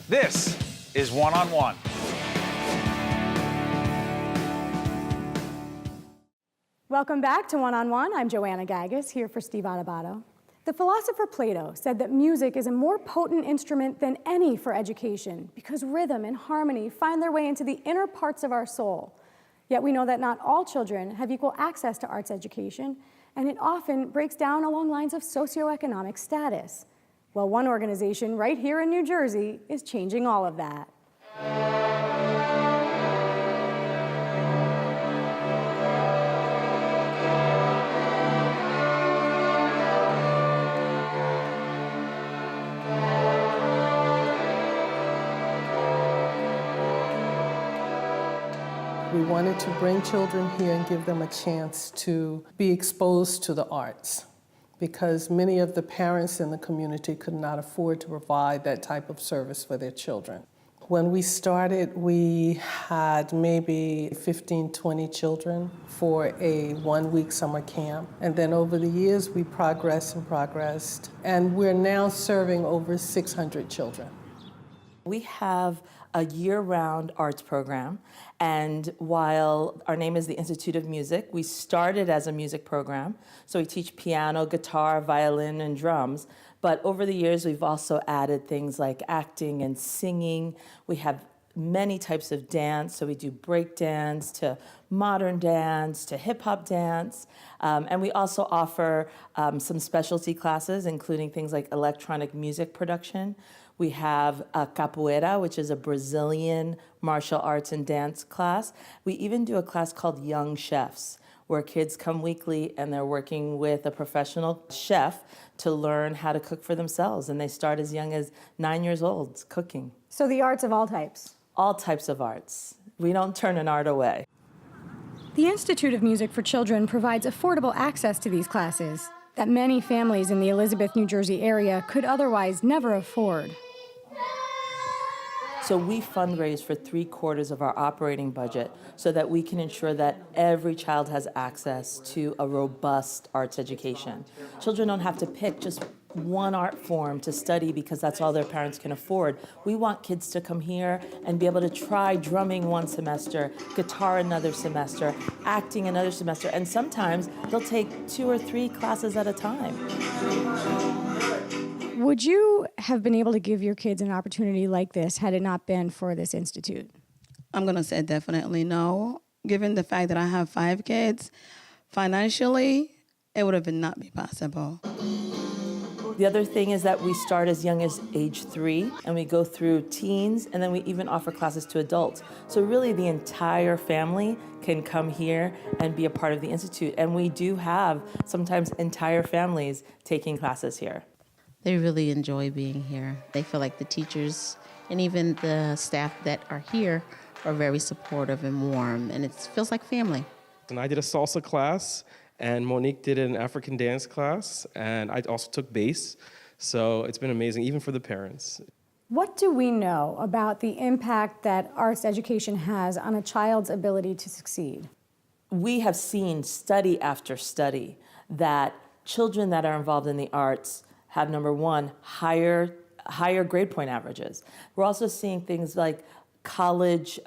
This is One on One. Welcome back to One on One. I'm Joanna Gagis, here for Steve Adubato. The philosopher Plato said that music is a more potent instrument than any for education because rhythm and harmony find their way into the inner parts of our soul. Yet we know that not all children have equal access to arts education, and it often breaks down along lines of socioeconomic status. Well, one organization right here in New Jersey is changing all of that. We wanted to bring children here and give them a chance to be exposed to the arts because many of the parents in the community could not afford to provide that type of service for their children. When we started, we had maybe 15, 20 children for a one-week summer camp. And then over the years, we progressed, and we're now serving over 600 children. We have a year-round arts program, and while our name is the Institute of Music, we started as a music program. So we teach piano, guitar, violin, and drums. But over the years, we've also added things like acting and singing. We have many types of dance, so we do break dance to modern dance to hip-hop dance. And we also offer some specialty classes, including things like electronic music production. We have a capoeira, which is a Brazilian martial arts and dance class. We even do a class called Young Chefs, where kids come weekly and they're working with a professional chef to learn how to cook for themselves. And they start as young as 9 years old cooking. So the arts of all types? All types of arts. We don't turn an art away. The Institute of Music for Children provides affordable access to these classes that many families in the Elizabeth, New Jersey area could otherwise never afford. So we fundraise for 3/4 of our operating budget so that we can ensure that every child has access to a robust arts education. Children don't have to pick just one art form to study because that's all their parents can afford. We want kids to come here and be able to try drumming one semester, guitar another semester, acting another semester, and sometimes they'll take 2 or 3 classes at a time. Would you have been able to give your kids an opportunity like this had it not been for this institute? I'm going to say definitely no. Given the fact that I have 5 kids, financially, it would have not be possible. The other thing is that we start as young as age 3, and we go through teens, and then we even offer classes to adults. So really the entire family can come here and be a part of the Institute. And we do have sometimes entire families taking classes here. They really enjoy being here. They feel like the teachers and even the staff that are here are very supportive and warm, and it feels like family. And I did a salsa class, and Monique did an African dance class, and I also took bass. So it's been amazing, even for the parents. What do we know about the impact that arts education has on a child's ability to succeed? We have seen study after study that children that are involved in the arts have, number one, higher grade point averages. We're also seeing things like college,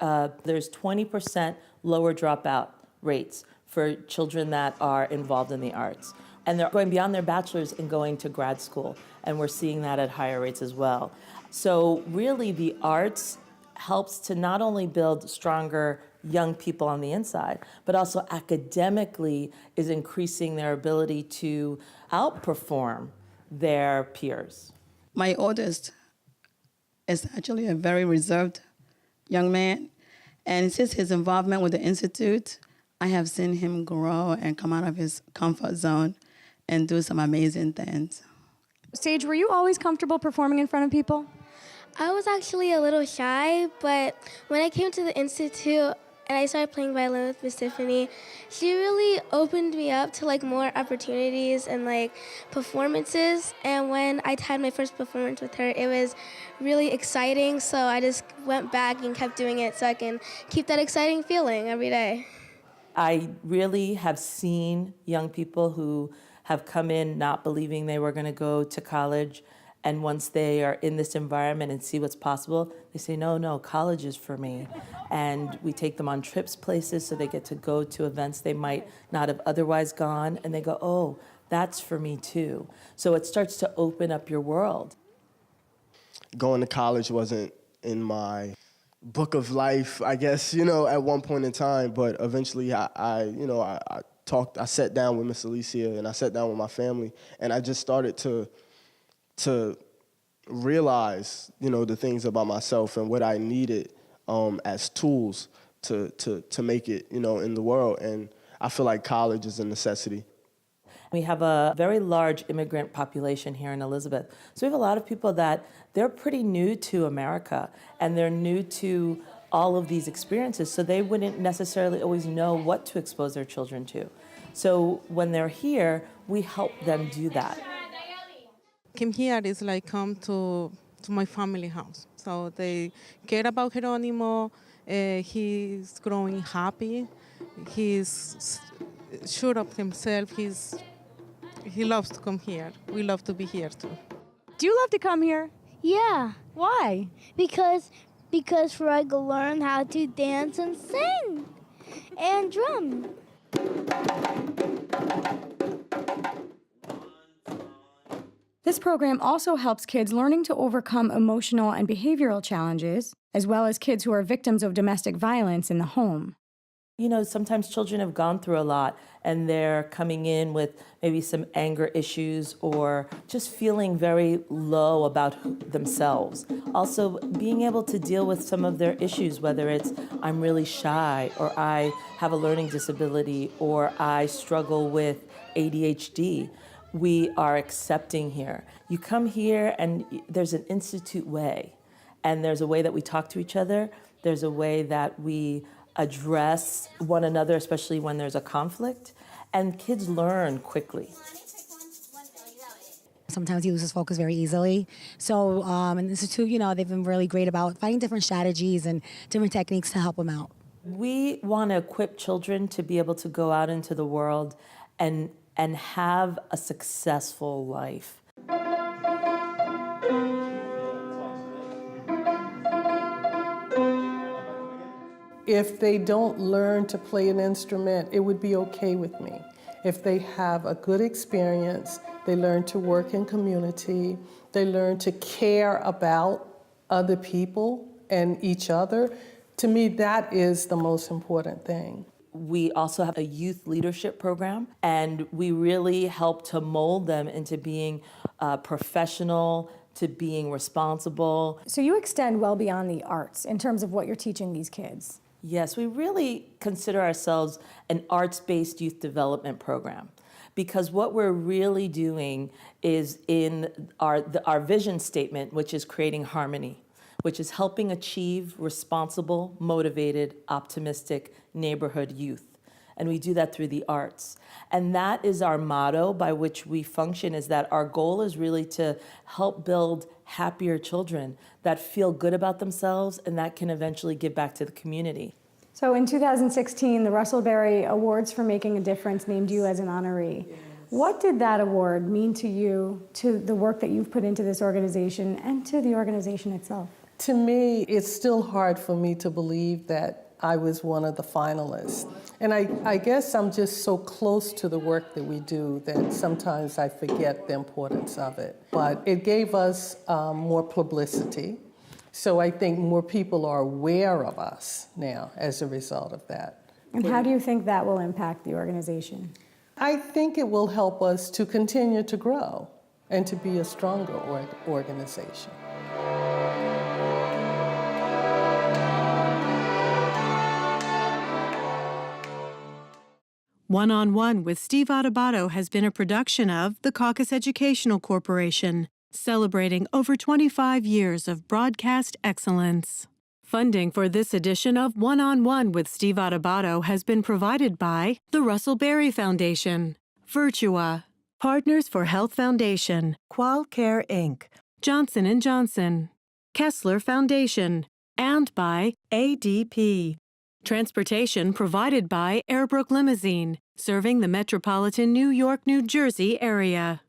there's 20% lower dropout rates for children that are involved in the arts. And they're going beyond their bachelor's and going to grad school. And we're seeing that at higher rates as well. So really the arts helps to not only build stronger young people on the inside, but also academically is increasing their ability to outperform their peers. My oldest is actually a very reserved young man. And since his involvement with the Institute, I have seen him grow and come out of his comfort zone and do some amazing things. Sage, were you always comfortable performing in front of people? I was actually a little shy, but when I came to the Institute and I started playing violin with Miss Tiffany, she really opened me up to more opportunities and performances. And when I had my first performance with her, it was really exciting. So I just went back and kept doing it so I can keep that exciting feeling every day. I really have seen young people who have come in not believing they were going to go to college And once they are in this environment and see what's possible, they say, no, college is for me. And we take them on trips places so they get to go to events they might not have otherwise gone. And they go, oh, that's for me too. So it starts to open up your world. Going to college wasn't in my book of life, I guess, at one point in time. But eventually I sat down with Miss Alicia and I sat down with my family, and I just started to realize, the things about myself and what I needed as tools to make it, in the world. And I feel like college is a necessity. We have a very large immigrant population here in Elizabeth. So we have a lot of people that they're pretty new to America, and they're new to all of these experiences, so they wouldn't necessarily always know what to expose their children to. So when they're here, we help them do that. Came here is like come to my family house. So they care about Geronimo. He's growing happy. He's sure of himself. He loves to come here. We love to be here too. Do you love to come here? Yeah, Why? because I could learn how to dance and sing and drum. This program also helps kids learning to overcome emotional and behavioral challenges, as well as kids who are victims of domestic violence in the home. Sometimes children have gone through a lot and they're coming in with maybe some anger issues or just feeling very low about themselves. Also, being able to deal with some of their issues, whether it's I'm really shy, or I have a learning disability, or I struggle with ADHD. We are accepting here. You come here and there's an institute way, and there's a way that we talk to each other. There's a way that we address one another, especially when there's a conflict, and kids learn quickly. Sometimes he loses focus very easily. So in the Institute, they've been really great about finding different strategies and different techniques to help him out. We want to equip children to be able to go out into the world and have a successful life. If they don't learn to play an instrument, it would be okay with me. If they have a good experience, they learn to work in community, they learn to care about other people and each other, to me, that is the most important thing. We also have a youth leadership program, and we really help to mold them into being professional, to being responsible. So you extend well beyond the arts in terms of what you're teaching these kids. Yes, we really consider ourselves an arts-based youth development program, because what we're really doing is in our vision statement, which is creating harmony, which is helping achieve responsible, motivated, optimistic neighborhood youth. And we do that through the arts. And that is our motto by which we function, is that our goal is really to help build happier children that feel good about themselves and that can eventually give back to the community. So in 2016, the Russell Berry Awards for Making a Difference named you as an honoree. Yes. What did that award mean to you, to the work that you've put into this organization and to the organization itself? To me, it's still hard for me to believe that I was one of the finalists. And I guess I'm just so close to the work that we do that sometimes I forget the importance of it. But it gave us more publicity. So I think more people are aware of us now as a result of that. And how do you think that will impact the organization? I think it will help us to continue to grow and to be a stronger organization. One-on-One with Steve Adubato has been a production of the Caucus Educational Corporation, celebrating over 25 years of broadcast excellence. Funding for this edition of One-on-One with Steve Adubato has been provided by the Russell Berry Foundation, Virtua, Partners for Health Foundation, Qualcare Inc., Johnson & Johnson, Kessler Foundation, and by ADP. Transportation provided by Airbrook Limousine, serving the metropolitan New York, New Jersey area.